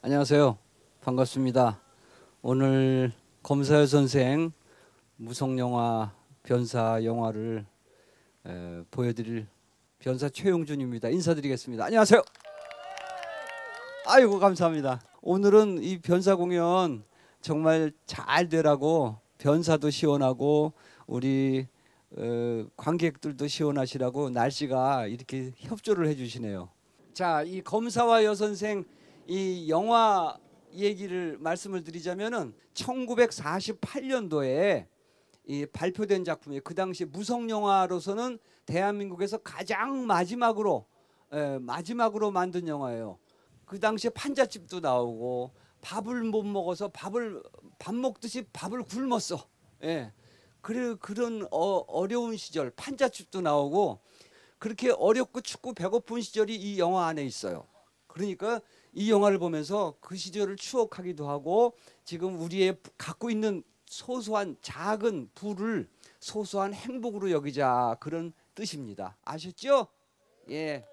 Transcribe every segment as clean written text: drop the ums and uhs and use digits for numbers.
안녕하세요. 반갑습니다. 오늘 검사여 선생 무성영화 변사 영화를 보여드릴 변사 최용준입니다. 인사드리겠습니다. 안녕하세요. 아이고 감사합니다. 오늘은 이 변사 공연 정말 잘 되라고 변사도 시원하고 우리 관객들도 시원하시라고 날씨가 이렇게 협조를 해주시네요. 자, 이 검사와 여선생 이 영화 얘기를 말씀을 드리자면은 1948년도에 이 발표된 작품이에요. 그 당시 무성 영화로서는 대한민국에서 가장 마지막으로 만든 영화예요. 그 당시에 판잣집도 나오고 밥을 못 먹어서 밥 먹듯이 밥을 굶었어. 예. 그런 어려운 시절 판잣집도 나오고 그렇게 어렵고 춥고 배고픈 시절이 이 영화 안에 있어요. 그러니까 이 영화를 보면서 그 시절을 추억하기도 하고 지금 우리의 갖고 있는 소소한 작은 부를 소소한 행복으로 여기자 그런 뜻입니다. 아셨죠? 예.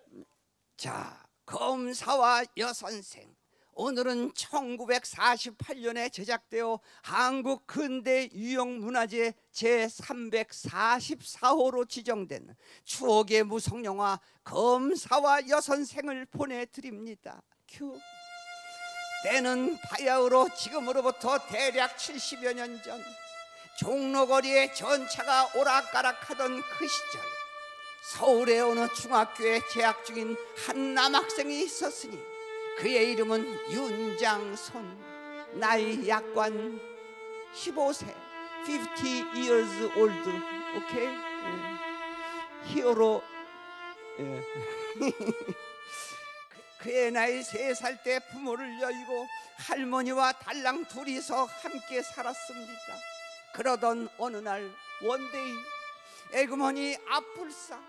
자, 검사와 여선생. 오늘은 1948년에 제작되어 한국 근대 유형문화재 제344호로 지정된 추억의 무성영화 검사와 여선생을 보내드립니다. 큐. 때는 바야흐로 지금으로부터 대략 70여 년 전 종로거리에 전차가 오락가락하던 그 시절 서울의 어느 중학교에 재학 중인 한 남학생이 있었으니 그의 이름은 윤장손. 나이 약관 15세 50 years old. 오케이? 히어로. 그의 나이 3살 때 부모를 여의고 할머니와 달랑 둘이서 함께 살았습니다. 그러던 어느 날 원데이 에그머니 아뿔싸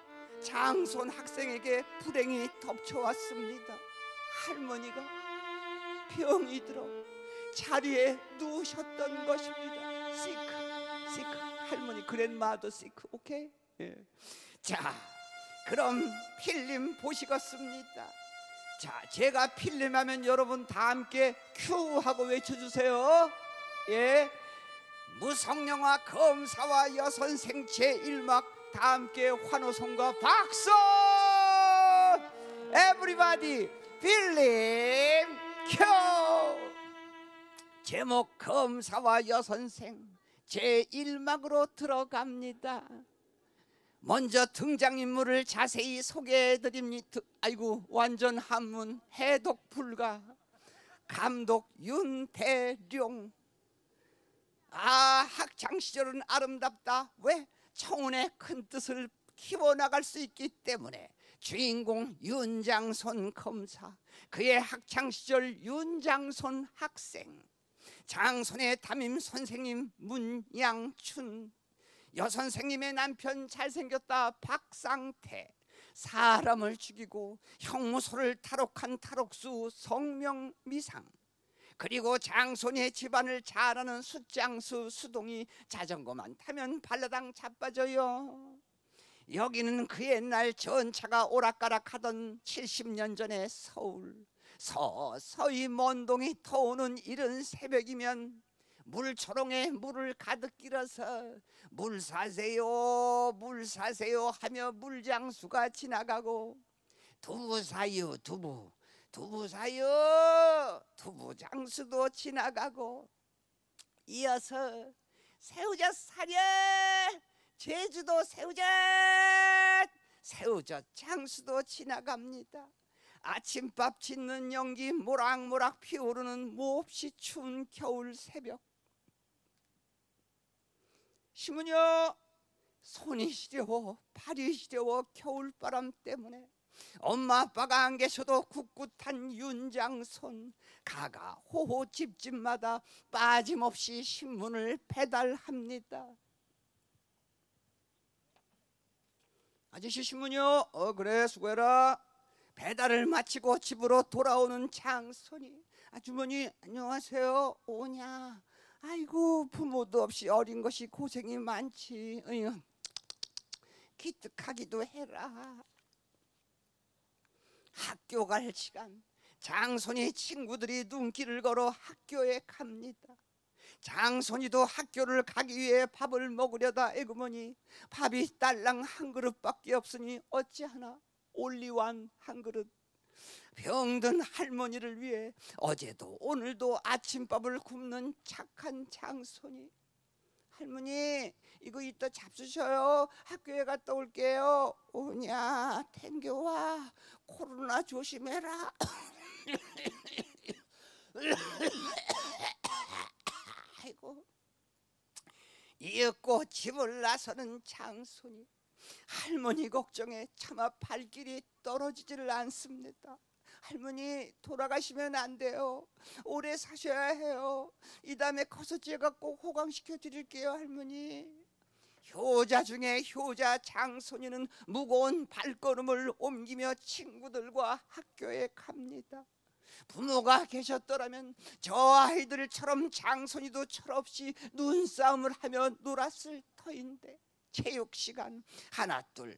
장손 학생에게 불행이 덮쳐왔습니다. 할머니가 병이 들어 자리에 누우셨던 것입니다. 시크 할머니 그랜마더 시크. 오케이? 예. 자, 그럼 필름 보시겠습니다. 자, 제가 필름하면 여러분 다 함께 큐 하고 외쳐주세요. 예. 무성영화 검사와 여선생 제1막 다 함께 환호성과 박수. 에브리바디 필름 큐. 제목 검사와 여선생 제1막으로 들어갑니다. 먼저 등장인물을 자세히 소개해드립니다. 아이고 완전 한문 해독 불가. 감독 윤대룡. 학창시절은 아름답다. 왜? 청운의 큰 뜻을 키워나갈 수 있기 때문에. 주인공 윤장손 검사, 그의 학창시절 윤장손 학생, 장손의 담임 선생님 문양춘, 여선생님의 남편 잘생겼다 박상태, 사람을 죽이고 형무소를 탈옥한 탈옥수 성명미상, 그리고 장손의 집안을 잘 아는 숫장수 수동이 자전거만 타면 발라당 자빠져요. 여기는 그 옛날 전차가 오락가락하던 70년 전의 서울. 서서히 먼 동이 터오는 이른 새벽이면 물초롱에 물을 가득 길어서 물 사세요 물 사세요 하며 물장수가 지나가고 두부 사유 두부 사유 두부장수도 지나가고 이어서 새우젓 사려 제주도 새우젓 장수도 지나갑니다. 아침밥 짓는 연기 모락모락 피오르는 몹시 추운 겨울 새벽. 시무녀 손이 시려워 발이 시려워 겨울바람 때문에 엄마 아빠가 안 계셔도 꿋꿋한 윤장손 가가 호호 집집마다 빠짐없이 신문을 배달합니다. 아저씨 신문이요? 그래 수고해라. 배달을 마치고 집으로 돌아오는 장손이 아주머니 안녕하세요. 오냐? 아이고 부모도 없이 어린 것이 고생이 많지. 기특하기도 해라. 학교 갈 시간 장손이 친구들이 눈길을 걸어 학교에 갑니다. 장손이도 학교를 가기 위해 밥을 먹으려다 에그머니 밥이 딸랑 한 그릇밖에 없으니 어찌하나 올리완 한 그릇. 병든 할머니를 위해 어제도 오늘도 아침밥을 굶는 착한 장손이. 할머니 이거 이따 잡수셔요. 학교에 갔다 올게요. 오냐 탱겨와. 코로나 조심해라. 아이고. 이윽고 집을 나서는 장손이. 할머니 걱정에 차마 발길이 떨어지질 않습니다. 할머니 돌아가시면 안 돼요. 오래 사셔야 해요. 이 다음에 커서 제가 꼭 호강시켜 드릴게요. 할머니. 효자 중에 효자 장손이는 무거운 발걸음을 옮기며 친구들과 학교에 갑니다. 부모가 계셨더라면 저 아이들처럼 장손이도 철없이 눈싸움을 하며 놀았을 터인데, 체육시간 하나둘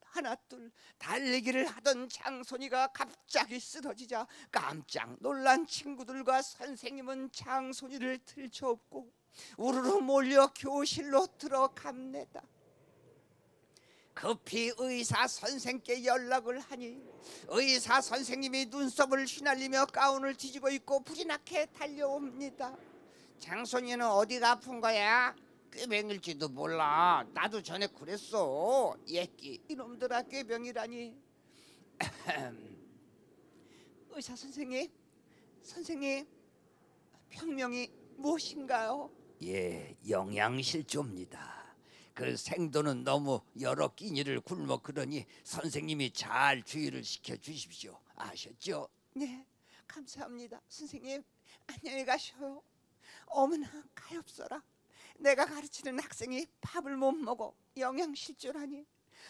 달리기를 하던 장손이가 갑자기 쓰러지자 깜짝 놀란 친구들과 선생님은 장손이를 들쳐업고 우르르 몰려 교실로 들어갑니다. 급히 의사 선생께 연락을 하니 의사 선생님이 눈썹을 휘날리며 가운을 뒤집어 입고 불이 나게 달려옵니다. 장손이는 어디가 아픈 거야? 꾀병일지도 몰라. 나도 전에 그랬어. 예끼 이놈들아 꾀병이라니. 의사 선생님, 병명이 무엇인가요? 예, 영양실조입니다. 그 생도는 너무 여러 끼니를 굶어 그러니 선생님이 잘 주의를 시켜주십시오. 아셨죠? 네, 감사합니다. 선생님 안녕히 가셔요. 어머나 가엾어라. 내가 가르치는 학생이 밥을 못 먹어 영양실조라니.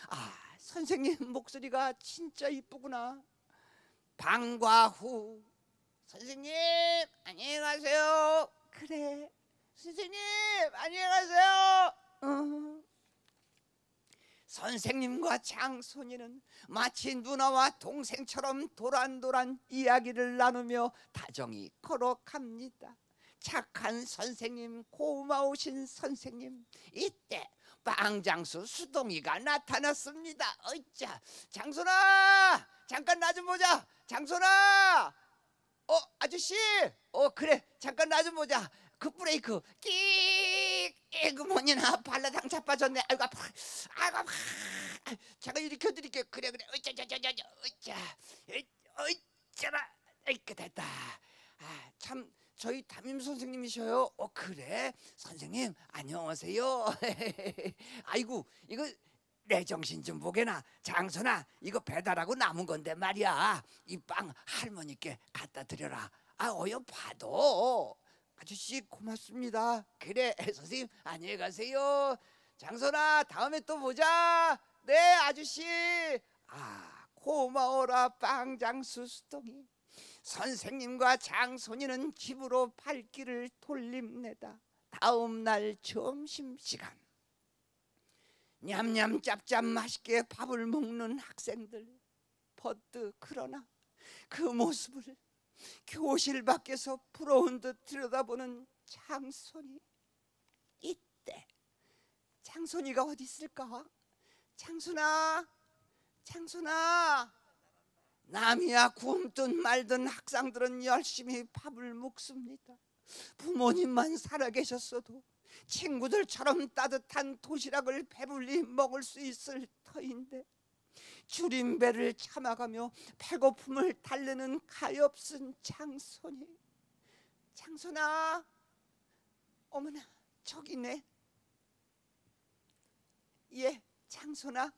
아, 선생님 목소리가 진짜 이쁘구나. 방과후. 선생님 안녕히 가세요. 그래 선생님 안녕히 가세요. 선생님과 장손이는 마치 누나와 동생처럼 도란도란 이야기를 나누며 다정히 걸어갑니다. 착한 선생님, 고마우신 선생님. 이때 빵장수 수동이가 나타났습니다. 어이짜, 장손아 잠깐 나 좀 보자. 장손아, 아저씨, 그래 잠깐 나 좀 보자. 그 브레이크 끽 에그머니나 발라당 자빠졌네. 아이고 아파. 제가 일으켜드릴게요. 그래 어이짜라. 이렇게 됐다. 참 저희 담임 선생님이셔요. 그래 선생님 안녕하세요. 아이고 이거 내 정신 좀 보게나. 장손아 이거 배달하고 남은 건데 말이야. 이 빵 할머니께 갖다 드려라. 어여 봐도. 아저씨 고맙습니다. 그래 선생님 안녕히 가세요. 장손아 다음에 또 보자. 네 아저씨. 고마워라 빵장수 수동이. 선생님과 장손이는 집으로 발길을 돌립니다. 다음 날 점심시간. 냠냠 짭짭 맛있게 밥을 먹는 학생들. 버뜩 그러나 그 모습을 교실 밖에서 부러운 듯 들여다보는 장손이. 이때 장손이가 어디 있을까? 장손아. 남이야 굶든 말든 학생들은 열심히 밥을 먹습니다. 부모님만 살아계셨어도 친구들처럼 따뜻한 도시락을 배불리 먹을 수 있을 터인데 줄임배를 참아가며 배고픔을 달래는 가엾은 장손이. 장손아, 어머나 저기네. 예, 장손아.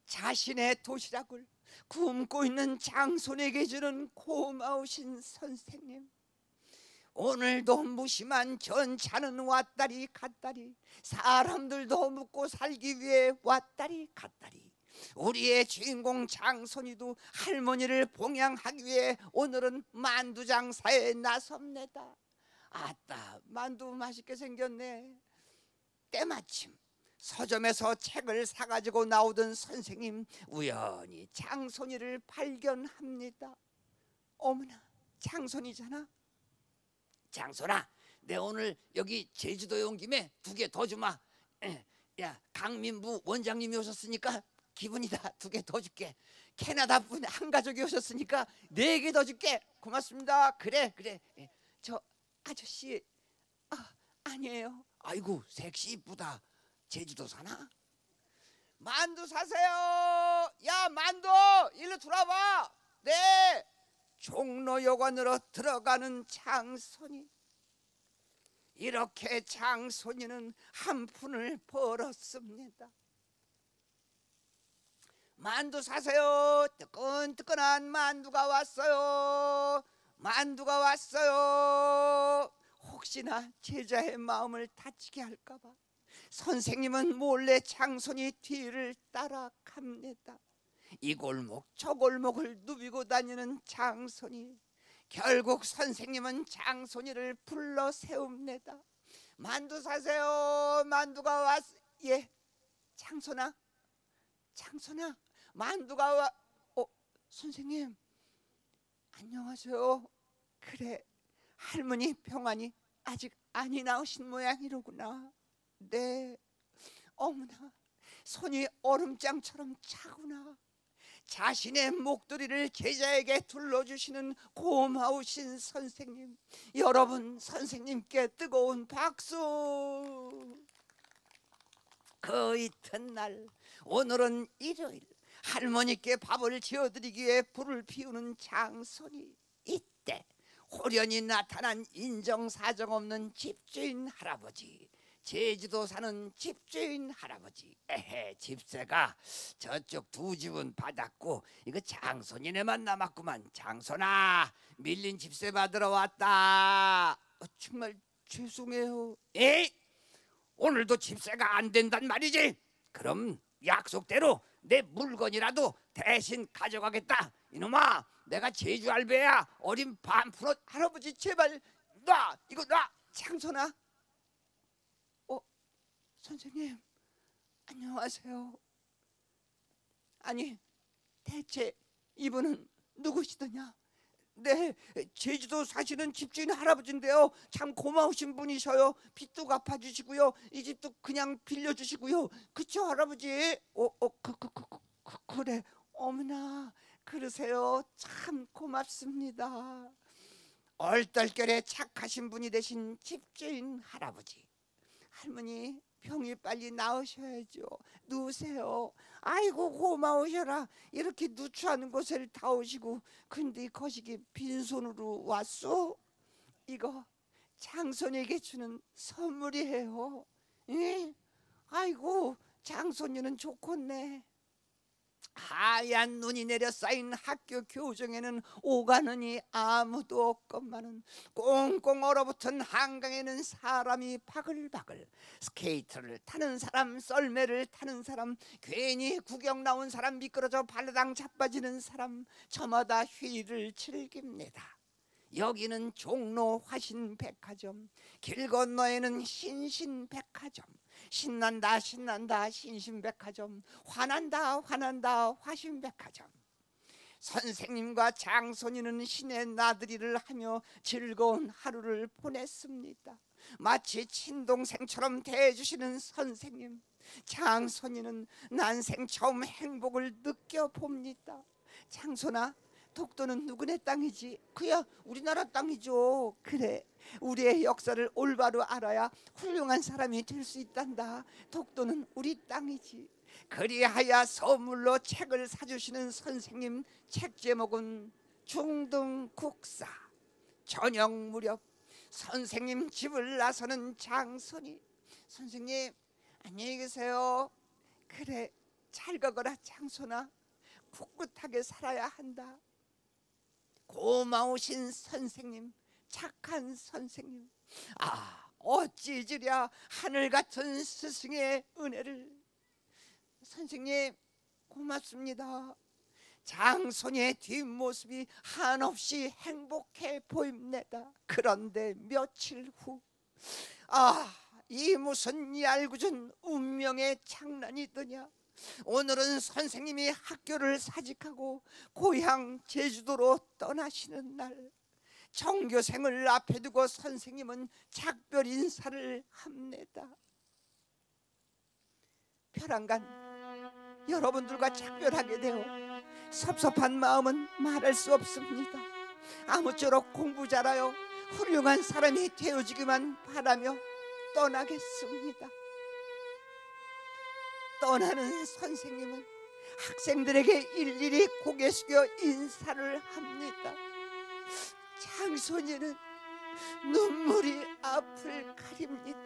자신의 도시락을 굶고 있는 장손에게 주는 고마우신 선생님. 오늘도 무심한 전차는 왔다리 갔다리. 사람들도 먹고 살기 위해 왔다리 갔다리. 우리의 주인공 장손이도 할머니를 봉양하기 위해 오늘은 만두 장사에 나섭니다. 아따 만두 맛있게 생겼네. 때마침 서점에서 책을 사가지고 나오던 선생님 우연히 장손이를 발견합니다. 어머나 장손이잖아. 장손아, 내 오늘 여기 제주도에 온 김에 2개 더 주마. 야, 강민부 원장님이 오셨으니까 기분이다. 2개 더 줄게. 캐나다 분 한 가족이 오셨으니까 4개 더 줄게. 고맙습니다. 그래. 저 아저씨, 아니에요. 아이고, 섹시 이쁘다. 제주도 사나? 만두 사세요. 야, 만두 일로 들어와봐. 네. 종로여관으로 들어가는 장손이. 이렇게 장손이는 한 푼을 벌었습니다. 만두 사세요. 뜨끈뜨끈한 만두가 왔어요. 만두가 왔어요. 혹시나 제자의 마음을 다치게 할까봐 선생님은 몰래 장손이 뒤를 따라갑니다. 이 골목 저 골목을 누비고 다니는 장손이. 결국 선생님은 장손이를 불러 세웁니다. 만두 사세요. 만두가 왔. 예, 장손아, 만두가 와. 선생님 안녕하세요. 그래, 할머니 병환이 아직 안이 나으신 모양이로구나. 네. 어머나, 손이 얼음장처럼 차구나. 자신의 목도리를 제자에게 둘러주시는 고마우신 선생님. 여러분, 선생님께 뜨거운 박수. 그 이튿날, 오늘은 일요일, 할머니께 밥을 지어드리기 위해 불을 피우는 장손이. 이때 호련히 나타난 인정사정 없는 집주인 할아버지. 제주도 사는 집주인 할아버지. 에헤, 집세가 저쪽 2집은 받았고 이거 장손이네만 남았구만. 장손아, 밀린 집세 받으러 왔다. 정말 죄송해요. 에이, 오늘도 집세가 안 된단 말이지. 그럼 약속대로 내 물건이라도 대신 가져가겠다. 이놈아, 내가 제주 알배야. 어린 반푼어. 할아버지 제발 놔, 이거 놔. 장손아. 선생님 안녕하세요. 아니, 대체 이분은 누구시더냐? 네, 제주도 사시는 집주인 할아버지인데요. 참 고마우신 분이셔요. 빚도 갚아주시고요. 이 집도 그냥 빌려주시고요. 그쵸, 할아버지? 그래. 어머나, 그러세요. 참 고맙습니다. 얼떨결에 착하신 분이 되신 집주인 할아버지. 할머니, 병이 빨리 나으셔야죠. 누우세요. 아이고, 고마우셔라. 이렇게 누추한 곳을 다 오시고. 근데 거시기 빈손으로 왔소? 이거 장손에게 주는 선물이에요. 예? 아이고, 장손이는 좋겠네. 하얀 눈이 내려 쌓인 학교 교정에는 오가느니 아무도 없건만은 꽁꽁 얼어붙은 한강에는 사람이 바글바글. 스케이트를 타는 사람, 썰매를 타는 사람, 괜히 구경 나온 사람, 미끄러져 발라당 자빠지는 사람, 저마다 휴일을 즐깁니다. 여기는 종로 화신백화점, 길 건너에는 신신백화점. 신난다 신난다 신신백화점, 화난다 화난다 화신백화점. 선생님과 장손이는 신의 나들이를 하며 즐거운 하루를 보냈습니다. 마치 친동생처럼 대해주시는 선생님. 장손이는 난생 처음 행복을 느껴봅니다. 장손아, 독도는 누구네 땅이지? 그야 우리나라 땅이죠. 그래, 우리의 역사를 올바로 알아야 훌륭한 사람이 될 수 있단다. 독도는 우리 땅이지. 그리하여 선물로 책을 사주시는 선생님. 책 제목은 중등국사. 저녁 무렵 선생님 집을 나서는 장손이. 선생님 안녕히 계세요. 그래, 잘 가거라 장손아. 꿋꿋하게 살아야 한다. 고마우신 선생님, 착한 선생님. 어찌 잊으랴 하늘 같은 스승의 은혜를. 선생님 고맙습니다. 장손이의 뒷모습이 한없이 행복해 보입니다. 그런데 며칠 후, 이 무슨 얄궂은 운명의 장난이더냐. 오늘은 선생님이 학교를 사직하고 고향 제주도로 떠나시는 날. 전교생을 앞에 두고 선생님은 작별 인사를 합니다. 별안간 여러분들과 작별하게 되어 섭섭한 마음은 말할 수 없습니다. 아무쪼록 공부 잘하여 훌륭한 사람이 되어지기만 바라며 떠나겠습니다. 떠나는 선생님은 학생들에게 일일이 고개 숙여 인사를 합니다. 장손이는 눈물이 앞을 가립니다.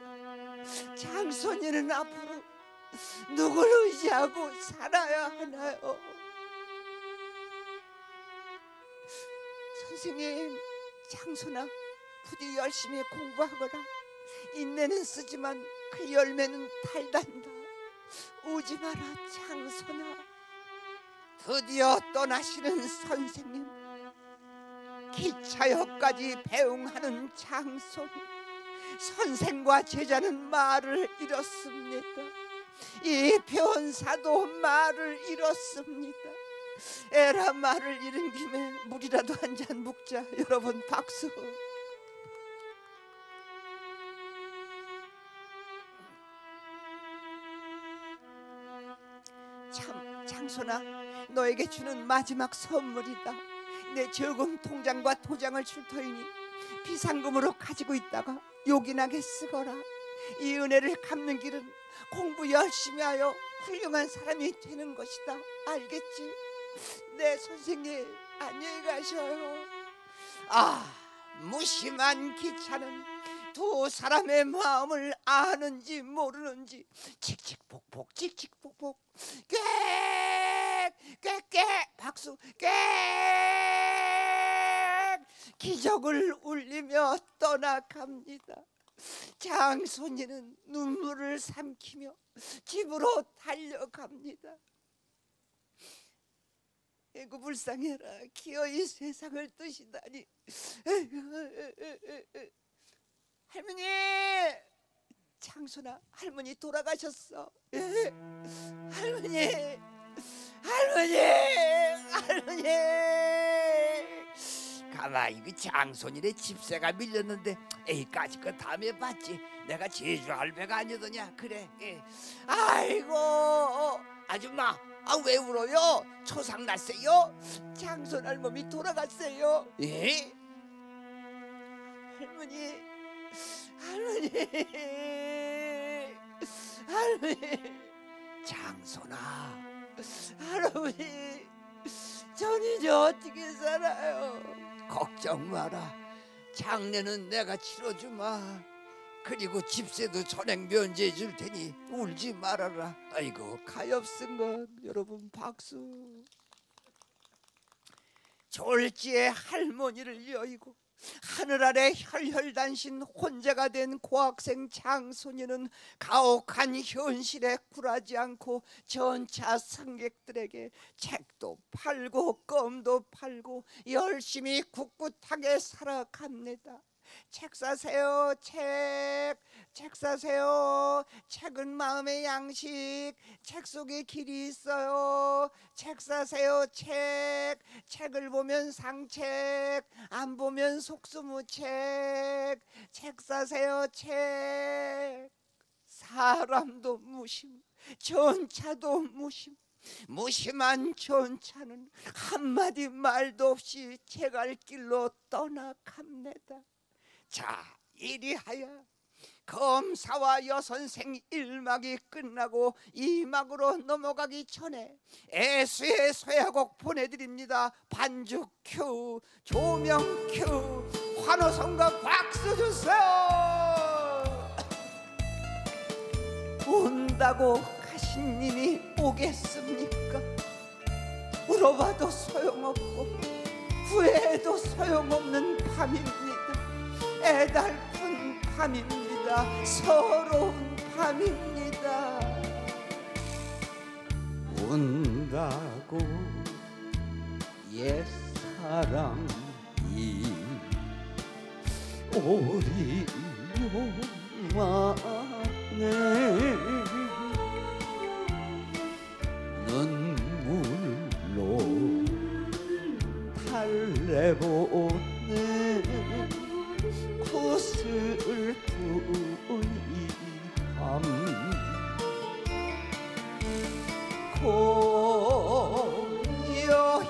장손이는 앞으로 누굴 의지하고 살아야 하나요? 선생님, 장손아, 부디 열심히 공부하거라. 인내는 쓰지만 그 열매는 달단다. 우지 마라, 장손아. 드디어 떠나시는 선생님. 기차역까지 배웅하는 장손이. 선생과 제자는 말을 잃었습니다. 이 변사도 말을 잃었습니다. 에라, 말을 잃은 김에 물이라도 한 잔 묵자. 여러분 박수. 참, 장손아, 너에게 주는 마지막 선물이다. 내 저금 통장과 도장을 줄 터이니 비상금으로 가지고 있다가 요긴하게 쓰거라. 이 은혜를 갚는 길은 공부 열심히 하여 훌륭한 사람이 되는 것이다. 알겠지? 네, 선생님, 안녕히 가셔요. 아, 무심한 기차는 두 사람의 마음을 아는지 모르는지 칙칙폭폭 칙칙폭폭 꽥꽥꽥 박수 꽥 기적을 울리며 떠나갑니다. 장손이는 눈물을 삼키며 집으로 달려갑니다. 에구, 불쌍해라. 기어이 세상을 뜨시다니. 할머니, 장손아, 할머니 돌아가셨어. 할머니, 할머니, 할머니. 가만히 그 장손이네 집세가 밀렸는데 에이까지 그 다음에 봤지. 내가 제주 할배가 아니더냐. 그래. 아이고, 아줌마, 아, 왜 울어요? 초상 났어요? 장손 할머니 돌아갔어요. 예? 할머니, 할머니, 할머니. 장손아, 할머니, 전 이제 어떻게 살아요? 걱정 마라. 장례는 내가 치러주마. 그리고 집세도 전액 면제해 줄 테니 울지 말아라. 아이고, 가엾은 것. 여러분 박수. 졸지에 할머니를 여의고 하늘 아래 혈혈단신 혼자가 된 고학생 장손이는 가혹한 현실에 굴하지 않고 전차 승객들에게 책도 팔고 껌도 팔고 열심히 꿋꿋하게 살아갑니다. 책 사세요. 책 사세요. 책은 마음의 양식. 책 속에 길이 있어요. 책 사세요. 책을 보면 상책, 안 보면 속수무책. 책 사세요. 책. 사람도 무심, 전차도 무심. 무심한 전차는 한마디 말도 없이 제갈 길로 떠나갑니다. 자, 이리하여 검사와 여선생 1막이 끝나고 2막으로 넘어가기 전에 애수의 소야곡 보내드립니다. 반주 큐, 조명 큐, 환호성과 박수 주세요. 운다고 가신 님이 오겠습니까? 울어봐도 소용없고 후회해도 소용없는 밤입니다. 애달픈 밤입니다. 서러운 밤입니다. 운다고 옛사랑이 오리 용만에 눈물로 달래보는 수슬픈 이밤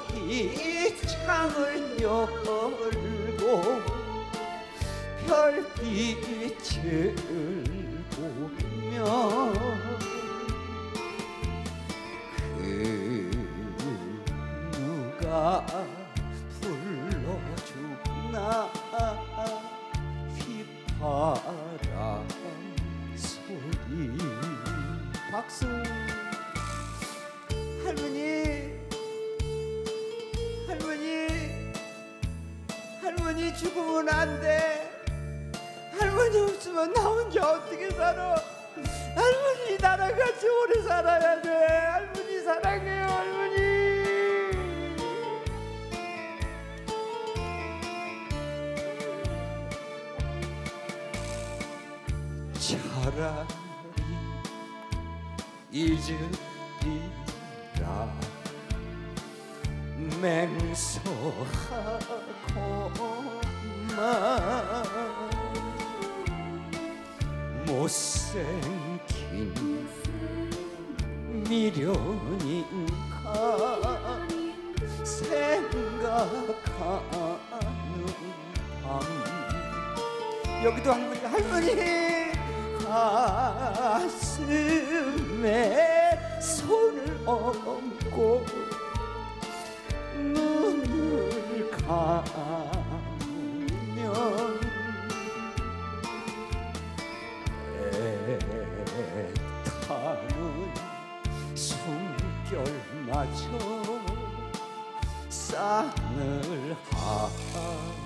고요히 창을 열고 별빛을 보며 그 누가 불러주나 휘파람 소리. 박수. 할머니, 할머니, 할머니 죽으면 안 돼. 할머니 없으면 나 혼자 어떻게 살아? 할머니 나랑 같이 오래 살아야 돼. 할머니 사랑해요, 할머니. 차라리 잊으리라 맹서하고만 못생긴 미련인가 생각하는 밤. 여기도 할머니, 할머니 가슴에 손을 얹고 눈을 감으면 애타는 숨결마저 쌍을 하고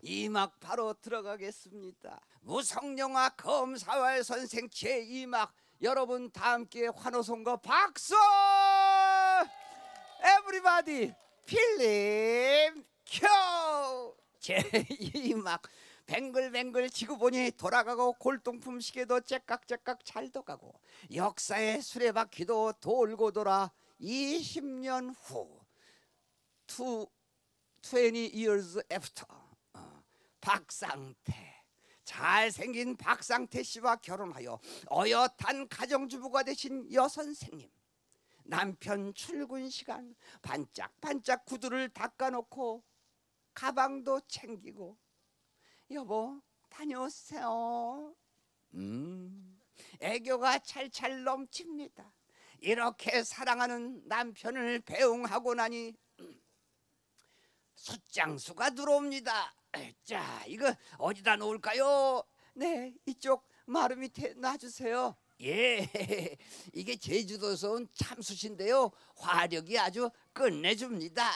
이막 바로 들어가겠습니다. 무성영화 검사활 선생 제2막 여러분 다 함께 환호성과 박수! 에브리바디 필름 켜! 제2막 뱅글뱅글 지구본이 돌아가고 골동품 시계도 째깍째깍 잘 돼가고 역사의 수레바퀴도 돌고 돌아 20년 후 20 years after 박상태, 잘생긴 박상태 씨와 결혼하여 어엿한 가정주부가 되신 여선생님. 남편 출근 시간 반짝반짝 구두를 닦아놓고 가방도 챙기고 여보 다녀오세요. 애교가 찰찰 넘칩니다. 이렇게 사랑하는 남편을 배웅하고 나니 숫장수가 들어옵니다. 자, 이거 어디다 놓을까요? 네, 이쪽 마루 밑에 놔주세요. 예, 이게 제주도에서 온 참숯인데요, 화력이 아주 끝내줍니다.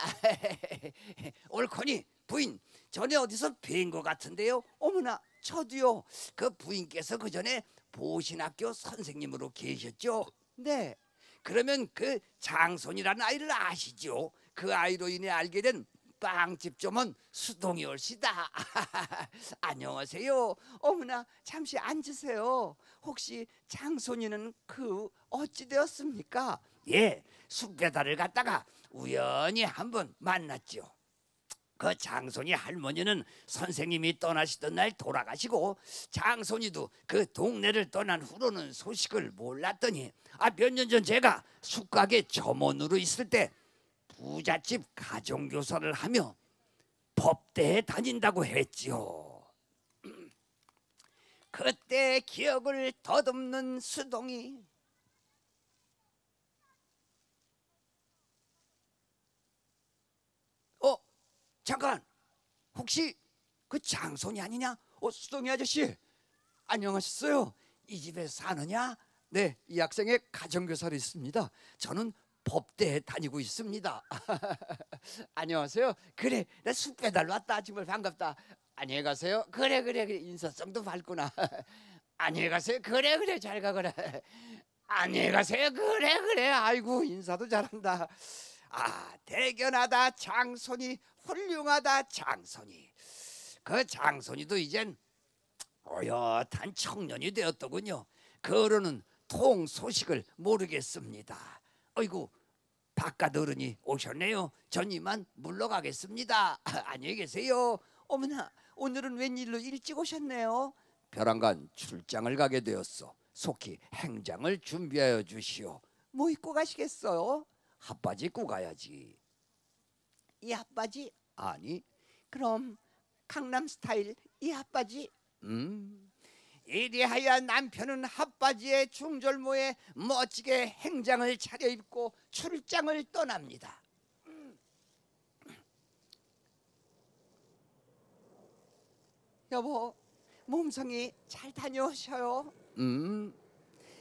옳거니 부인, 전에 어디서 뵌 것 같은데요. 어머나, 저도요. 그 부인께서 그 전에 보신학교 선생님으로 계셨죠? 네. 그러면 그 장손이라는 아이를 아시죠? 그 아이로 인해 알게 된 빵집 점은 수동이 올시다. 안녕하세요. 어머나, 잠시 앉으세요. 혹시 장손이는 그 어찌 되었습니까? 예, 쑥배달을 갔다가 우연히 한번 만났죠. 그 장손이 할머니는 선생님이 떠나시던 날 돌아가시고 장손이도 그 동네를 떠난 후로는 소식을 몰랐더니 몇 년 전 제가 쑥가게 점원으로 있을 때 부잣집 가정교사를 하며 법대에 다닌다고 했지요. 그때 기억을 더듬는 수동이 잠깐, 혹시 그 장손이 아니냐? 수동이 아저씨 안녕하셨어요. 이 집에 사느냐? 네, 이 학생의 가정교사로 있습니다. 저는 법대에 다니고 있습니다. 안녕하세요. 그래, 나 쑥 배달로 왔다. 정말 반갑다. 안녕히 가세요. 그래, 인사성도 밝구나. 안녕히 가세요. 그래, 잘 가거라. 안녕히 가세요. 그래, 아이고 인사도 잘한다. 대견하다 장손이, 훌륭하다 장손이. 그 장손이도 이젠 어엿한 청년이 되었더군요. 그 어른은 통 소식을 모르겠습니다. 어이구, 바깥 어른이 오셨네요. 전 이만 물러가겠습니다. 안녕히 계세요. 어머나, 오늘은 웬일로 일찍 오셨네요? 벼랑간 출장을 가게 되었어. 속히 행장을 준비하여 주시오. 뭐 입고 가시겠어요? 핫바지 입고 가야지. 이 핫바지? 아니, 그럼 강남 스타일 이 핫바지? 이리하여 남편은 핫바지에 중절모에 멋지게 행장을 차려입고 출장을 떠납니다. 여보, 몸성이 잘 다녀오셔요.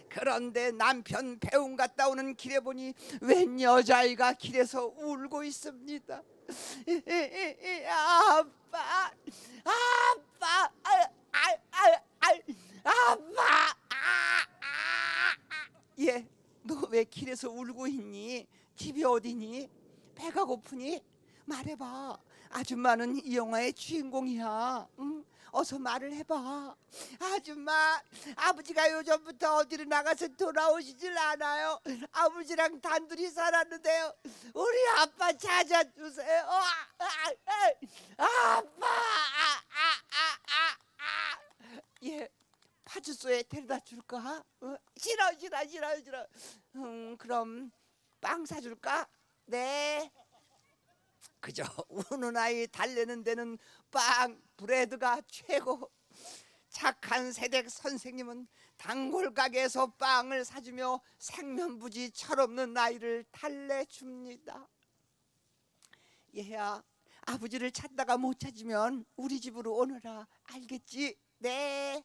그런데 남편 배웅 갔다 오는 길에 보니 웬 여자아이가 길에서 울고 있습니다. 아빠, 아빠, 아빠, 예, 너 왜 길에서 울고 있니? 집이 어디니? 배가 고프니? 말해봐. 아줌마는 이 영화의 주인공이야. 응? 어서 말을 해봐. 아줌마, 아버지가 요즘부터 어디로 나가서 돌아오시질 않아요. 아버지랑 단둘이 살았는데요. 우리 아빠 찾아주세요. 아빠, 예, 파주소에 데려다 줄까? 싫어. 그럼 빵 사줄까? 네. 그저 우는 아이 달래는 데는 빵, 브레드가 최고. 착한 새댁 선생님은 단골 가게에서 빵을 사주며 생면부지 철없는 아이를 달래줍니다. 얘야, 아버지를 찾다가 못 찾으면 우리 집으로 오너라. 알겠지? 네.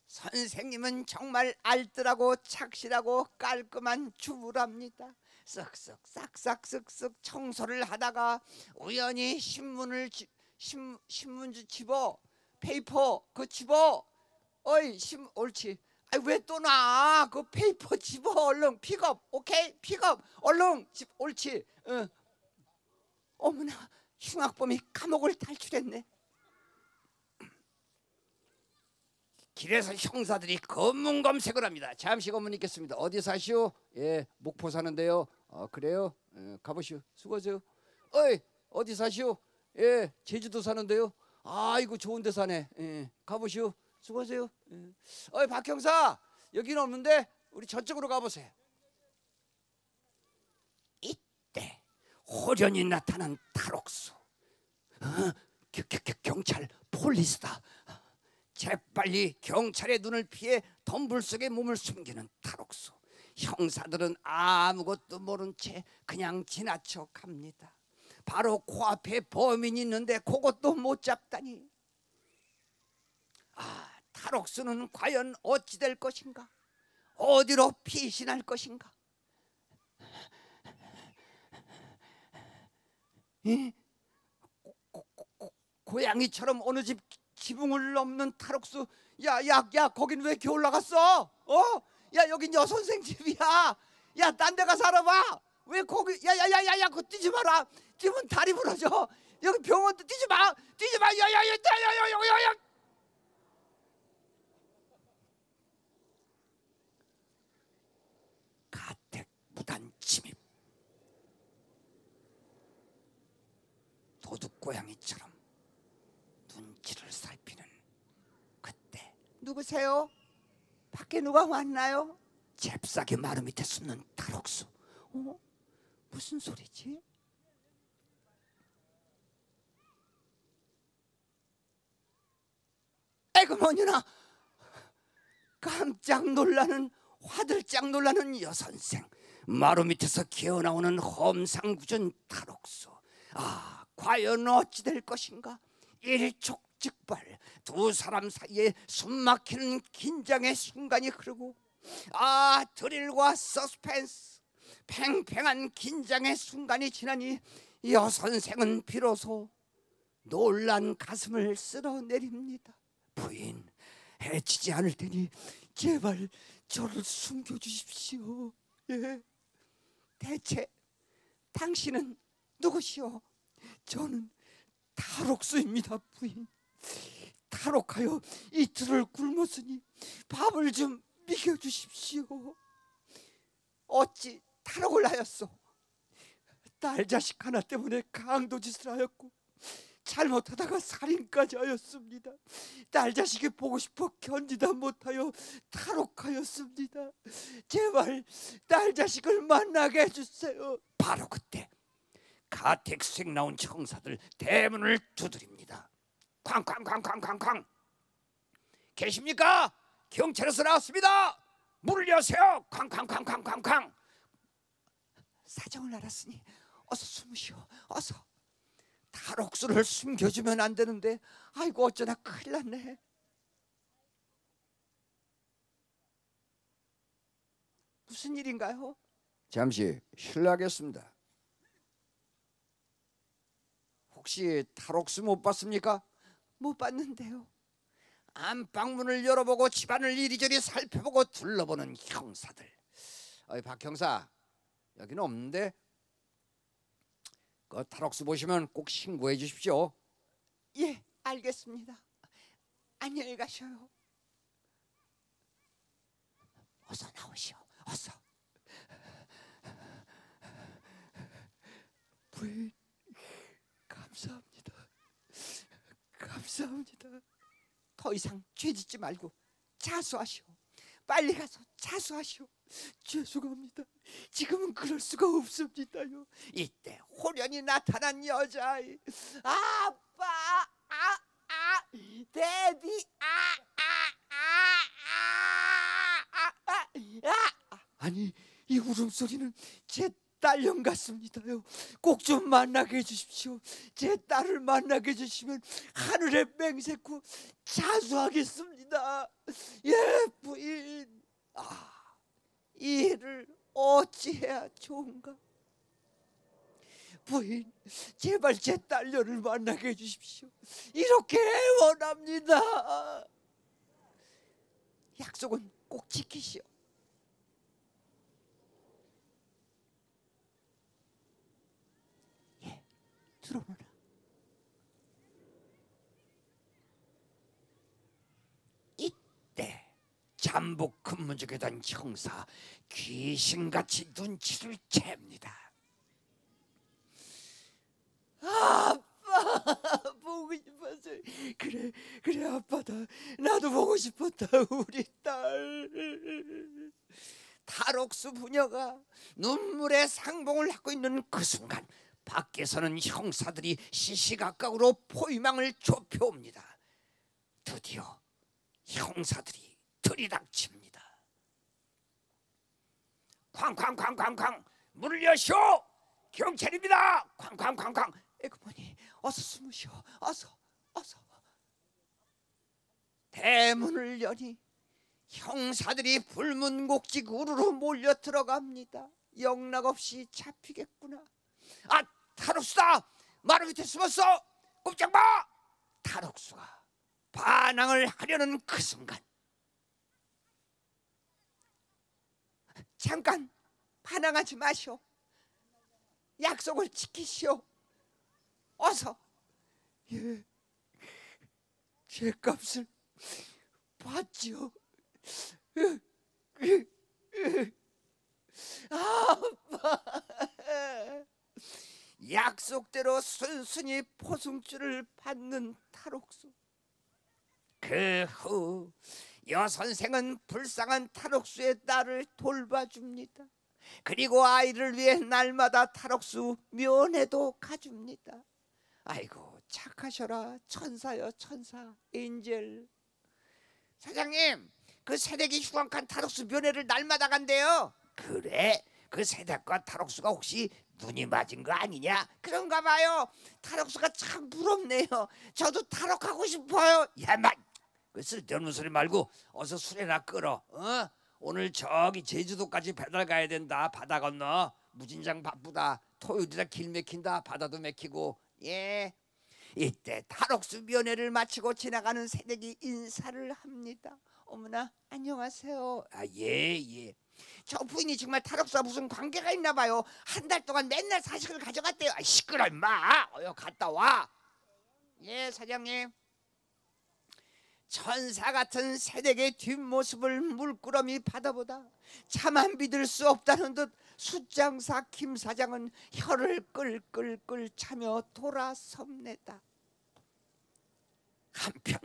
선생님은 정말 알뜰하고 착실하고 깔끔한 주부랍니다. 쓱쓱 싹싹 쓱쓱 청소를 하다가 우연히 신문지 집어, 페이퍼 그 집어. 어이, 옳지. 왜 또 나? 그 페이퍼 집어. 얼른 픽업. 오케이, 픽업. 얼른 옳지. 어머나, 흉악범이 감옥을 탈출했네. 길에서 형사들이 검문검색을 합니다. 잠시 검문 있겠습니다. 어디 사시오? 예, 목포 사는데요. 그래요? 가보시오. 수고하세요. 어이, 어디 사시오? 예, 제주도 사는데요. 아이고, 좋은 데 사네. 예, 가보시오. 수고하세요. 예. 어이, 박 형사, 여기는 없는데 우리 저쪽으로 가보세요. 이때 호련히 나타난 탈옥수. 경찰, 폴리스다. 재빨리 경찰의 눈을 피해 덤불 속에 몸을 숨기는 탈옥수. 형사들은 아무것도 모른 채 그냥 지나쳐 갑니다. 바로 코앞에 범인이 있는데 그것도 못 잡다니. 탈옥수는 과연 어찌 될 것인가? 어디로 피신할 것인가? 고양이처럼 어느 집 지붕을 넘는 탈옥수. 야, 거긴 왜 이렇게 올라갔어? 야, 여긴 여선생 집이야. 야, 딴 데 가서 알아봐. 왜 거기? 야, 그거 뛰지 마라. 뛰면 다리 부러져. 여기 병원도 뛰지 마. 야. 가택 무단 침입. 도둑 고양이처럼 눈치를 살피는 그때. 누구세요? 밖에 누가 왔나요? 잽싸게 마루 밑에 숨는 탈옥수. 무슨 소리지? 에그 뭐니나. 깜짝 놀라는, 화들짝 놀라는 여선생. 마루 밑에서 기어나오는 험상궂은 탈옥수. 과연 어찌 될 것인가? 일촉즉발 두 사람 사이에 숨막히는 긴장의 순간이 흐르고, 드릴과 서스펜스, 팽팽한 긴장의 순간이 지나니 여선생은 비로소 놀란 가슴을 쓸어내립니다. 부인, 해치지 않을 테니 제발 저를 숨겨주십시오. 예. 대체 당신은 누구시오? 저는 탈옥수입니다, 부인. 탈옥하여 이틀을 굶었으니 밥을 좀 믿겨주십시오. 어찌 탈옥을 하였소? 딸 자식 하나 때문에 강도짓을 하였고 잘못하다가 살인까지 하였습니다. 딸 자식이 보고 싶어 견디다 못하여 탈옥하였습니다. 제발 딸 자식을 만나게 해주세요. 바로 그때 가택수색 나온 형사들 대문을 두드립니다. 쾅쾅쾅쾅쾅쾅. 계십니까? 경찰에서 나왔습니다. 문을 여세요. 쾅쾅쾅쾅쾅쾅. 사정을 알았으니 어서 숨으시오. 어서. 탈옥수를 숨겨주면 안 되는데 아이고 어쩌나 큰일 났네. 무슨 일인가요? 잠시 실례하겠습니다. 혹시 탈옥수 못 봤습니까? 못 봤는데요. 안방문을 열어보고 집안을 이리저리 살펴보고 둘러보는 형사들. 박 형사, 여기는 없는데 그 탈옥수 보시면 꼭 신고해 주십시오. 예, 알겠습니다. 안녕히 가셔요. 어서 나오시오. 어서. 부인, 감사합니다. 감사합니다. 더 이상 죄짓지 말고 자수하시오. 빨리 가서 자수하시오. 죄송합니다. 지금은 그럴 수가 없습니다요. 이때 호련히 나타난 여자아이. 아빠, 데디, 아니 이 울음소리는 제 딸령 같습니다요. 꼭 좀 만나게 해주십시오. 제 딸을 만나게 해주시면 하늘에 맹세코 자수하겠습니다. 예, 부인. 이 일을 어찌해야 좋은가? 부인, 제발 제 딸녀를 만나게 해주십시오. 이렇게 원합니다. 약속은 꼭 지키시오. 예, 들어오너라. 이때 잠복 근무 중에 던 형사 귀신같이 눈치를 챕니다. 아빠, 보고 싶었어. 그래 아빠다. 나도 보고 싶었다. 우리 딸. 탈옥수 부녀가 눈물의 상봉을 하고 있는 그 순간 밖에서는 형사들이 시시각각으로 포위망을 좁혀옵니다. 드디어 형사들이 들이닥칩니다. 쾅쾅쾅쾅쾅. 문을 여시오. 경찰입니다. 쾅쾅쾅쾅. 에그머니, 어서 숨으시오. 어서. 대문을 여니 형사들이 불문곡직 우르르 몰려 들어갑니다. 영락없이 잡히겠구나. 탈옥수다. 마루 밑에 숨었어. 꼼짝 마. 탈옥수가 반항을 하려는 그 순간 잠깐 반항하지 마시오. 약속을 지키시오. 어서. 예, 죄값을 받지요. 아빠. 약속대로 순순히 포승줄을 받는 탈옥수. 그 후 여선생은 불쌍한 탈옥수의 딸을 돌봐줍니다. 그리고 아이를 위해 날마다 탈옥수 면회도 가줍니다. 아이고 착하셔라. 천사여 천사. 엔젤. 사장님, 그 새댁이 흉악한 탈옥수 면회를 날마다 간대요. 그래? 그 새댁과 탈옥수가 혹시 눈이 맞은 거 아니냐? 그런가 봐요. 탈옥수가 참 부럽네요. 저도 탈옥하고 싶어요. 야마, 그 쓸데없는 소리 말고 어서 술이나 끓어. 오늘 저기 제주도까지 배달 가야 된다. 바다 건너. 무진장 바쁘다. 토요일이라 길 막힌다. 바다도 막히고. 예. 이때 탈옥수 면회를 마치고 지나가는 새댁이 인사를 합니다. 어머나 안녕하세요. 예. 저 부인이 정말 탈옥수와 무슨 관계가 있나 봐요. 한 달 동안 맨날 사식을 가져갔대요. 시끄러 임마. 갔다 와. 예, 사장님. 천사 같은 새댁의 뒷모습을 물끄러미 바다보다 차마 믿을 수 없다는 듯 숫장사 김 사장은 혀를 끌끌끌 차며 돌아섭니다. 한편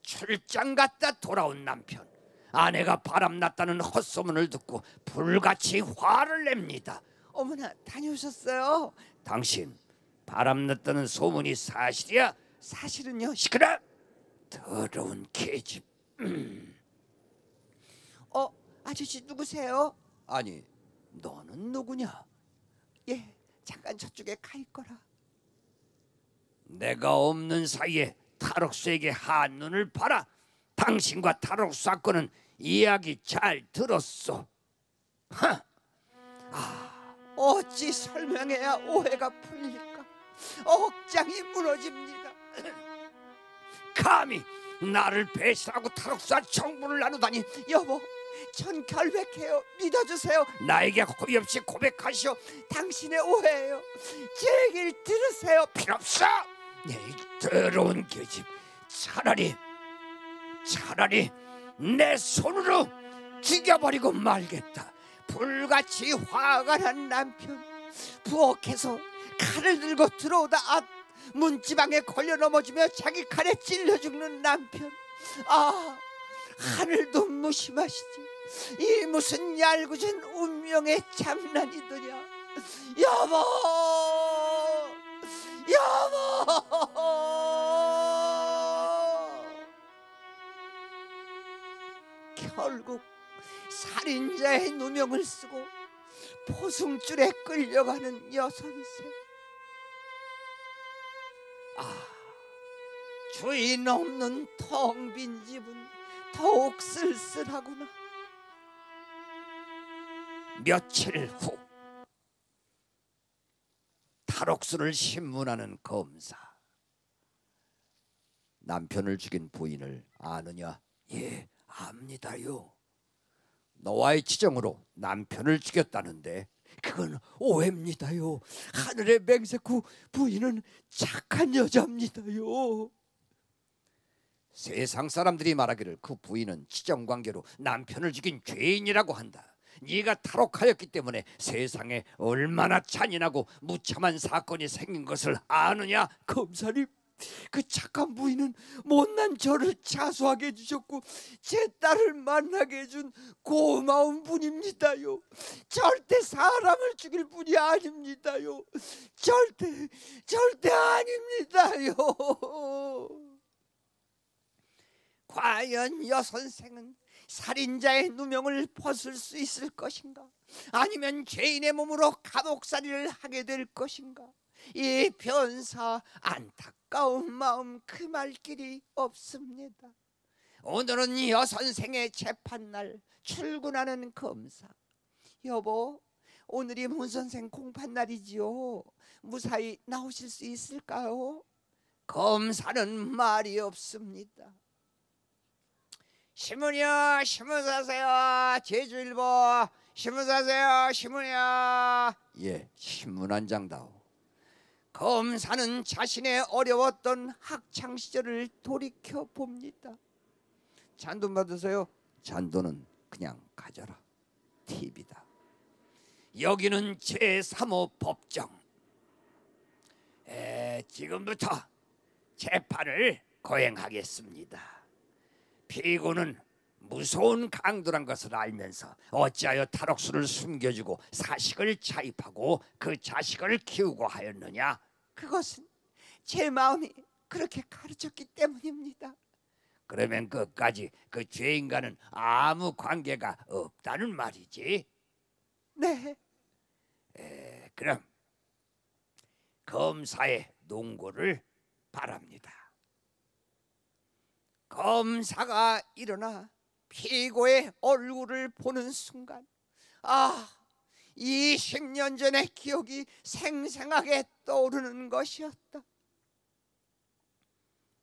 출장 갔다 돌아온 남편, 아내가 바람났다는 헛소문을 듣고 불같이 화를 냅니다. 어머나, 다녀오셨어요? 당신 바람났다는 소문이 사실이야? 사실은요. 시끄러! 더러운 계집. 아저씨 누구세요? 아니, 너는 누구냐? 예, 잠깐 저쪽에 가 있거라. 내가 없는 사이에 탈옥수에게 한눈을 봐라. 당신과 탈옥수 사건은 이야기 잘 들었소. 어찌 설명해야 오해가 풀릴까? 억장이 무너집니다. 감히 나를 배신하고 탈옥수와 정보를 나누다니. 여보, 전 결백해요. 믿어주세요. 나에게 호의 없이 고백하시오. 당신의 오해예요. 제 얘기를 들으세요. 필요 없어. 이 더러운 계집. 차라리 내 손으로 죽여버리고 말겠다. 불같이 화가 난 남편, 부엌에서 칼을 들고 들어오다 문지방에 걸려 넘어지며 자기 칼에 찔려 죽는 남편. 하늘도 무심하시지. 이 무슨 얄궂은 운명의 장난이더냐. 여보, 결국 살인자의 누명을 쓰고 포승줄에 끌려가는 여선생. 주인 없는 텅 빈 집은 더욱 쓸쓸하구나. 며칠 후, 탈옥수를 신문하는 검사. 남편을 죽인 부인을 아느냐? 예, 압니다요. 너와의 치정으로 남편을 죽였다는데 그건 오해입니다요. 하늘의 맹세코 부인은 착한 여자입니다요. 세상 사람들이 말하기를 그 부인은 치정관계로 남편을 죽인 죄인이라고 한다. 네가 탈옥하였기 때문에 세상에 얼마나 잔인하고 무참한 사건이 생긴 것을 아느냐? 검사님, 그 착한 부인은 못난 저를 자수하게 해주셨고 제 딸을 만나게 해준 고마운 분입니다요. 절대 사람을 죽일 분이 아닙니다요. 절대 아닙니다요. 과연 여선생은 살인자의 누명을 벗을 수 있을 것인가? 아니면 죄인의 몸으로 감옥살이를 하게 될 것인가? 이 변사, 안타까운 마음 금할 길이 없습니다. 오늘은 여선생의 재판날. 출근하는 검사. 여보, 오늘이 문선생 공판날이지요. 무사히 나오실 수 있을까요? 검사는 말이 없습니다. 신문이요, 신문 사세요. 제주일보 신문 사세요. 신문이요. 예, 신문 한 장다오. 검사는 자신의 어려웠던 학창 시절을 돌이켜 봅니다. 잔돈 받으세요. 잔돈은 그냥 가져라. 팁이다. 여기는 제3호 법정. 지금부터 재판을 거행하겠습니다. 피고는 무서운 강도란 것을 알면서 어찌하여 탈옥수를 숨겨주고 사식을 차입하고 그 자식을 키우고 하였느냐? 그것은 제 마음이 그렇게 가르쳤기 때문입니다. 그러면 끝까지 그 죄인과는 아무 관계가 없다는 말이지? 네. 그럼 검사의 농고를 바랍니다. 검사가 일어나 피고의 얼굴을 보는 순간 20년 전의 기억이 생생하게 떠오르는 것이었다.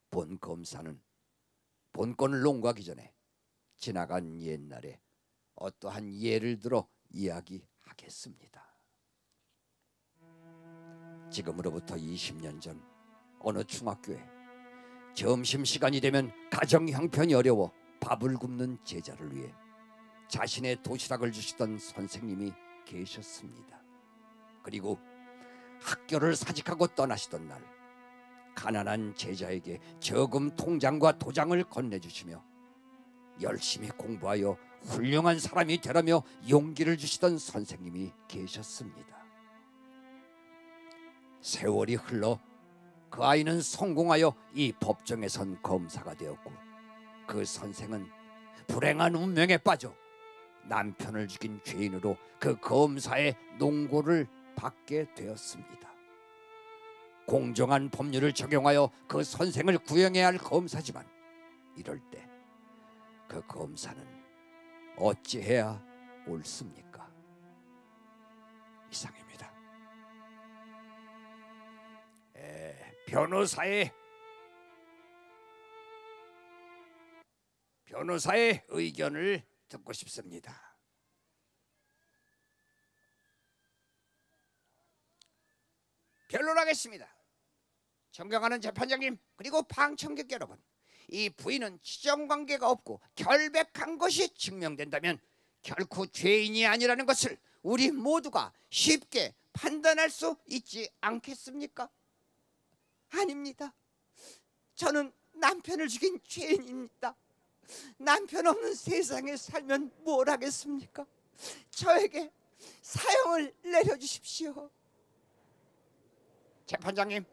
본 검사는 본건을 농구하기 전에 지나간 옛날에 어떠한 예를 들어 이야기하겠습니다. 지금으로부터 20년 전 어느 중학교에 점심시간이 되면 가정 형편이 어려워 밥을 굶는 제자를 위해 자신의 도시락을 주시던 선생님이 계셨습니다. 그리고 학교를 사직하고 떠나시던 날, 가난한 제자에게 저금 통장과 도장을 건네주시며 열심히 공부하여 훌륭한 사람이 되라며 용기를 주시던 선생님이 계셨습니다. 세월이 흘러 그 아이는 성공하여 이 법정에 선 검사가 되었고, 그 선생은 불행한 운명에 빠져 남편을 죽인 죄인으로 그 검사의 농고를 받게 되었습니다. 공정한 법률을 적용하여 그 선생을 구형해야 할 검사지만, 이럴 때 그 검사는 어찌해야 옳습니까? 이상입니다. 변호사의 의견을 듣고 싶습니다. 변론하겠습니다. 존경하는 재판장님, 그리고 방청객 여러분, 이 부인은 치정관계가 없고 결백한 것이 증명된다면 결코 죄인이 아니라는 것을 우리 모두가 쉽게 판단할 수 있지 않겠습니까? 아닙니다. 저는 남편을 죽인 죄인입니다. 남편 없는 세상에 살면 뭘 하겠습니까? 저에게 사형을 내려주십시오. 재판장님,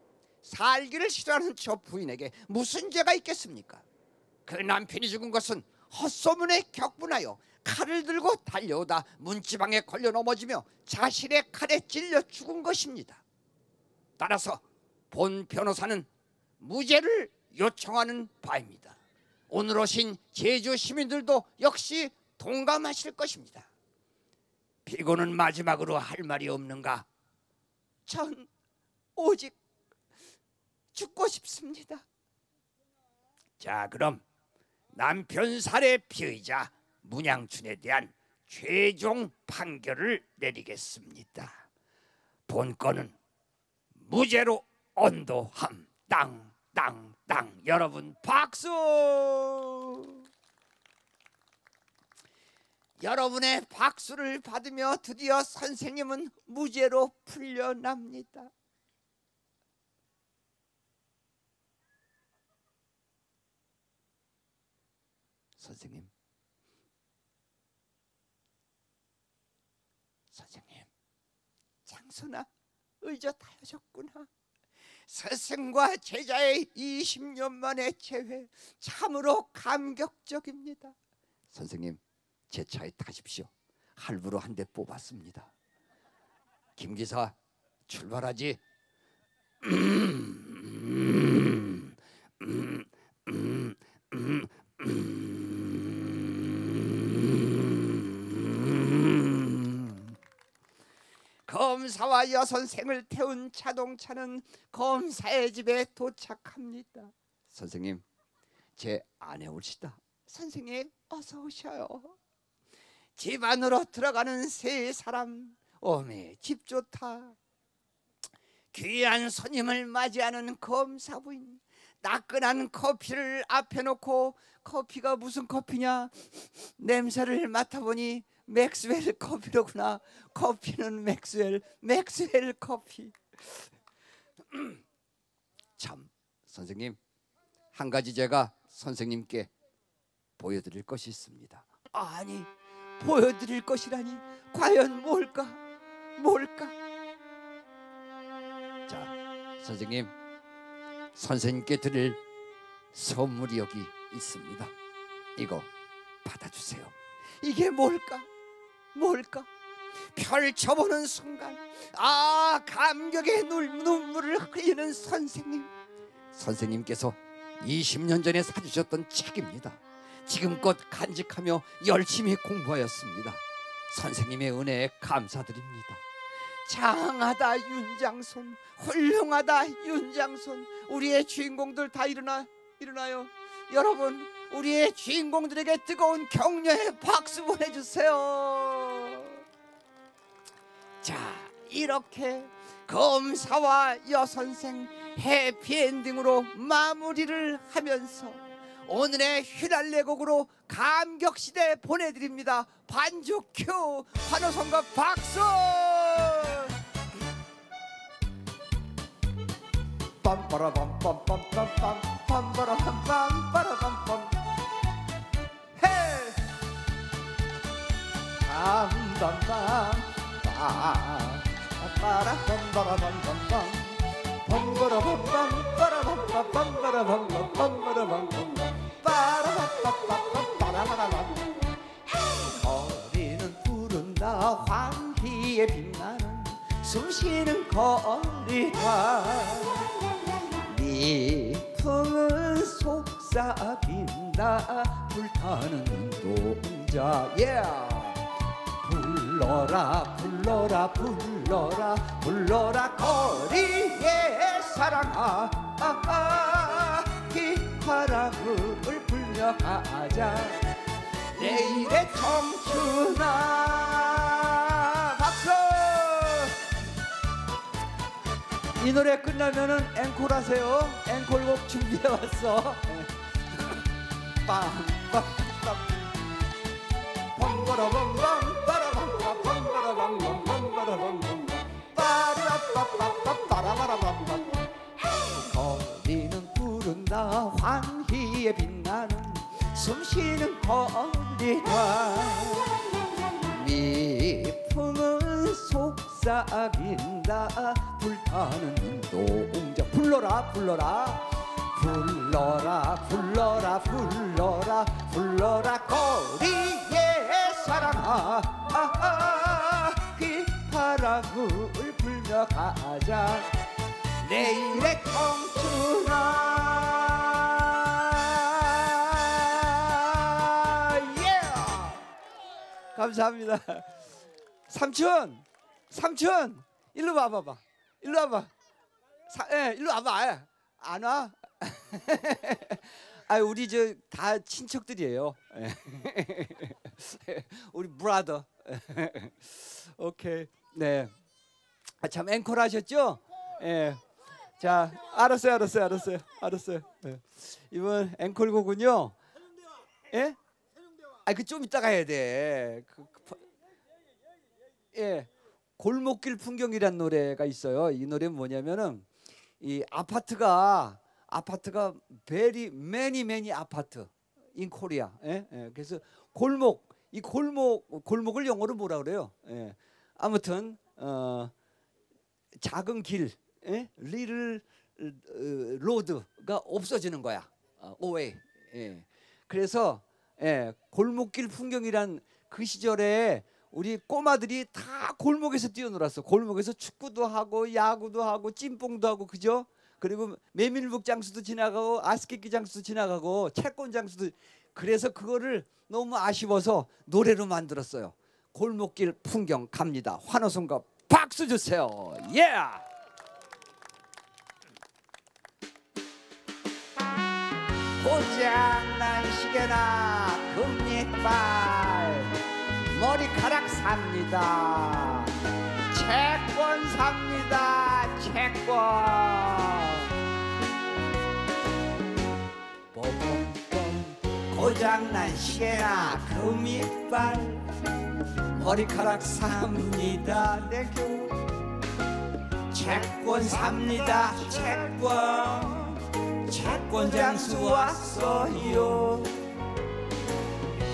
살기를 싫어하는 저 부인에게 무슨 죄가 있겠습니까? 그 남편이 죽은 것은 헛소문에 격분하여 칼을 들고 달려오다 문지방에 걸려 넘어지며 자신의 칼에 찔려 죽은 것입니다. 따라서 본 변호사는 무죄를 요청하는 바입니다. 오늘 오신 제주 시민들도 역시 동감하실 것입니다. 피고는 마지막으로 할 말이 없는가? 전 오직 죽고 싶습니다. 자, 그럼 남편 살해 피의자 문양춘에 대한 최종 판결을 내리겠습니다. 본건은 무죄로 언도함. 땅땅땅. 여러분 박수. 여러분의 박수를 받으며 드디어 선생님은 무죄로 풀려납니다. 선생님, 장소나 의젓하셨구나. 스승과 제자의 20년 만의 재회, 참으로 감격적입니다. 선생님, 제 차에 타십시오. 할부로 한 대 뽑았습니다. 김 기사, 출발하지. 검사와 여선생을 태운 자동차는 검사의 집에 도착합니다. 선생님, 제 아내 올시다. 선생님, 어서 오셔요. 집 안으로 들어가는 세 사람. 어메, 집 좋다. 귀한 손님을 맞이하는 검사 부인. 따끈한 커피를 앞에 놓고, 커피가 무슨 커피냐? 냄새를 맡아보니 맥스웰 커피로구나. 커피는 맥스웰 커피. 참, 선생님, 한 가지 제가 선생님께 보여드릴 것이 있습니다. 아니, 보여드릴 것이라니 과연 뭘까? 자, 선생님, 선생님께 드릴 선물이 여기 있습니다. 이거 받아주세요. 이게 뭘까? 펼쳐보는 순간, 감격의 눈물을 흘리는 선생님. 선생님께서 20년 전에 사주셨던 책입니다. 지금껏 간직하며 열심히 공부하였습니다. 선생님의 은혜에 감사드립니다. 장하다 윤장손, 훌륭하다 윤장손. 우리의 주인공들 다 일어나요. 여러분, 우리의 주인공들에게 뜨거운 격려의 박수 보내주세요. 자, 이렇게 검사와 여선생, 해피엔딩으로 마무리를 하면서 오늘의 휘날레곡으로 감격시대 보내드립니다. 반주 큐, 환호성과 박수. 빰빠라밤빰빰빰빰 빰빠라밤빰빠라밤빰 헤 빰빰빰 빠라밤빠라밤빰빰 빰빠라밤빰 빠라밤빰 빰빠라밤빰 빰빠라밤빰 빠라밤빰빰 거리는 부른다 환희에 빛나는 숨쉬는 거리다 풍은 속삭인다 불타는 눈동자 불러라 불러라 불러라 불러라 거리의 사랑아 이 바람을 불며 가자 내일의 청춘아. 박수. 이 노래 끝나면은 앵콜 하세요. 앵콜곡 준비해 왔어. 빰빰빰 빰바라밤밤 빠라밤밤 빰바라밤밤 빰바라밤밤 빠라밤밤 빠라바라밤밤 거리는 부른다 환희에 빛나는 숨쉬는 거리다 미풍은 속삭인다 불타는 눈동자 불러라 불러라 불러라 불러라 불러라 불러라 거리의 사랑아 그 바람을 불며 가자 내일의 청춘아. 감사합니다. 삼촌 삼촌 일로 와봐봐 일로 와봐 일로 와봐 안 와? 아 우리 저 다 친척들이에요. 우리 브라더. 오케이 네. 참 앵콜 하셨죠? 예. 자 알았어요. 네. 이번 앵콜곡은요. 예? 아 그 좀 이따가 해야 돼. 예. 골목길 풍경이란 노래가 있어요. 이 노래는 뭐냐면은 이 아파트가 very many 아파트 in Korea. 예? 예. 그래서 골목을 영어로 뭐라 그래요? 예. 아무튼 작은 길, 예? little road가 없어지는 거야. away. 예. 그래서 골목길 풍경이란 그 시절에 우리 꼬마들이 다 골목에서 뛰어놀았어. 골목에서 축구도 하고 야구도 하고 찜뽕도 하고 그죠? 그리고 메밀묵 장수도 지나가고 아스케키 장수도 지나가고 채권 장수도. 그래서 그거를 너무 아쉬워서 노래로 만들었어요. 골목길 풍경 갑니다. 환호성과 박수 주세요. 예! 고장난 시계나 금리빨 머리카락 삽니다. 채권 삽니다. 채권. 고장난 시계나 금이빨 머리카락 삽니다. 땡큐. 채권 삽니다. 채권 장수 왔어요.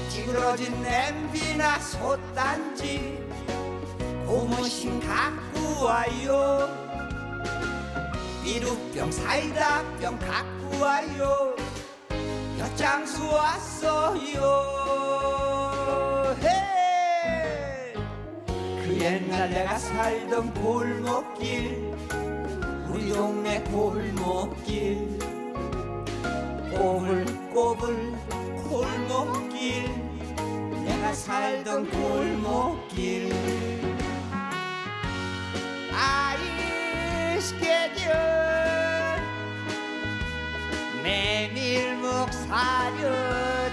찌그러진 냄비나 솥단지 고무신 갖고 와요. 비루병 사이다병 갖고 와요. 엿장수 왔어요. 헤이! 그 옛날 내가 살던 골목길 우리 동네 골목길 꼬불꼬불 골목길 내가 살던 골목길 아이스케줄 메밀묵 사료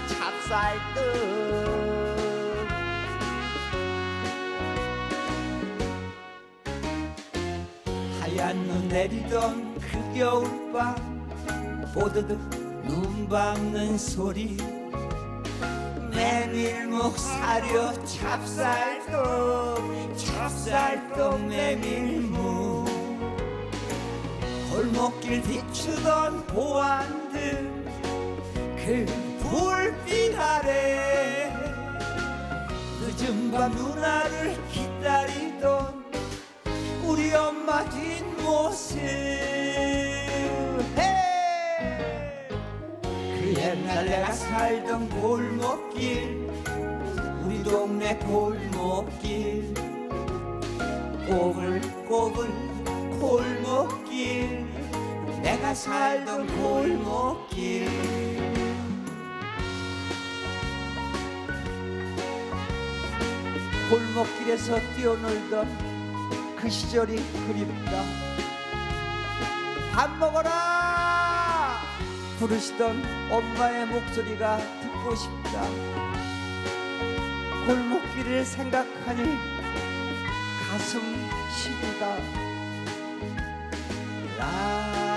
찹쌀떡 하얀 눈 내리던 그 겨울밤 보드득 눈 밟는 소리 메밀묵 사료 찹쌀떡 메밀묵 골목길 비추던 보안들 그 불빛 아래 늦은 밤 누나를 기다리던 우리 엄마 뒷모습 그 옛날 내가 살던 골목길 우리 동네 골목길 꼬불꼬불 골목길 내가 살던 골목길 골목길에서 뛰어놀던 그 시절이 그립다. 밥 먹어라 부르시던 엄마의 목소리가 듣고 싶다. 골목길을 생각하니 가슴 시리다. 라